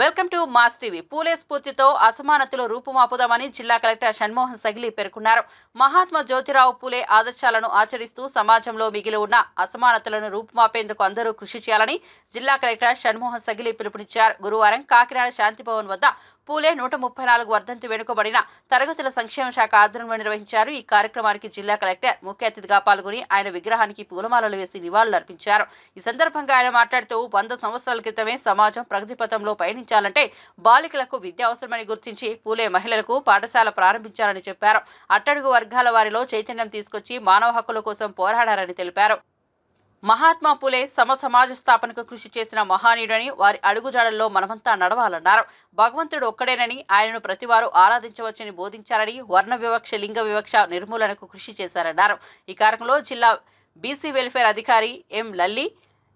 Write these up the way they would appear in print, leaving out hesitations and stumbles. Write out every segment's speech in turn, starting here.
Welcome to mass TV. Phule స్ఫూర్తితో అసమానతలు రూపుమాపుదామని జిల్లా కలెక్టర్ షణ్మోహన్ సగిలి పేర్కొన్నారు. మహాత్మా జ్యోతిరావు పూలే ఆదర్శాలను ఆచరిస్తూ సమాజంలో మిగిలి ఉన్న అసమానతలను రూపుమాపేందుకు అందరూ కృషి చేయాలని జిల్లా కలెక్టర్ షణ్మోహన్ సగిలి పిలుపునిచ్చారు. గురువారం కాకినాడ శాంతిభవన్ వద్ద పూలే 134 వర్ధంతి వెనుకబడిన తరగతుల సంక్షేమ శాఖ ఆధ్వర్యంలో నిర్వహించారు. ఈ కార్యక్రమానికి జిల్లా కలెక్టర్ ముఖ్య అతిథిగా పాల్గొని ఆయన విగ్రహానికి పూలమాలలు వేసి నివాళులర్పించారు. ఈ సందర్భంగా ఆయన మాట్లాడుతూ 100 సంవత్సరాల క్రితమే సమాజం ప్రగతి పథంలో పయనించాలంటే బాలికలకు విద్య అవసరమని గుర్తించి పూలే మహిళలకు పాఠశాల ప్రారంభించారని చెప్పారు. అట్టడుగు వర్గాల వారిలో చైతన్యం తీసుకొచ్చి మానవ హక్కుల కోసం పోరాడారని తెలిపారు. మహాత్మా పూలే సమాజ స్థాపనకు కృషి చేసిన మహానీయుడని, వారి అడుగుజాడల్లో మనమంతా నడవాలన్నారు. భగవంతుడు ఒక్కడేనని, ఆయనను ప్రతివారు ఆరాధించవచ్చని బోధించారని, వర్ణ వివక్ష, లింగ వివక్ష నిర్మూలనకు కృషి చేశారన్నారు. ఈ కార్యక్రమంలో జిల్లా బీసీ వెల్ఫేర్ అధికారి M Lalli,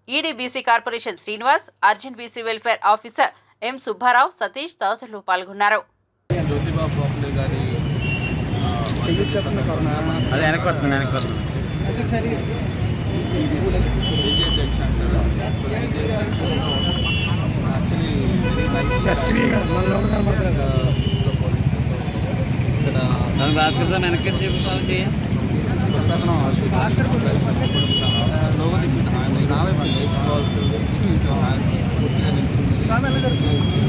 ED BC corporation Srinivas, Arjun BC welfare officer M Subbarao, Satish తదితరులు పాల్గొన్నారు. స్ఫూర్తిగా నిలిచింది.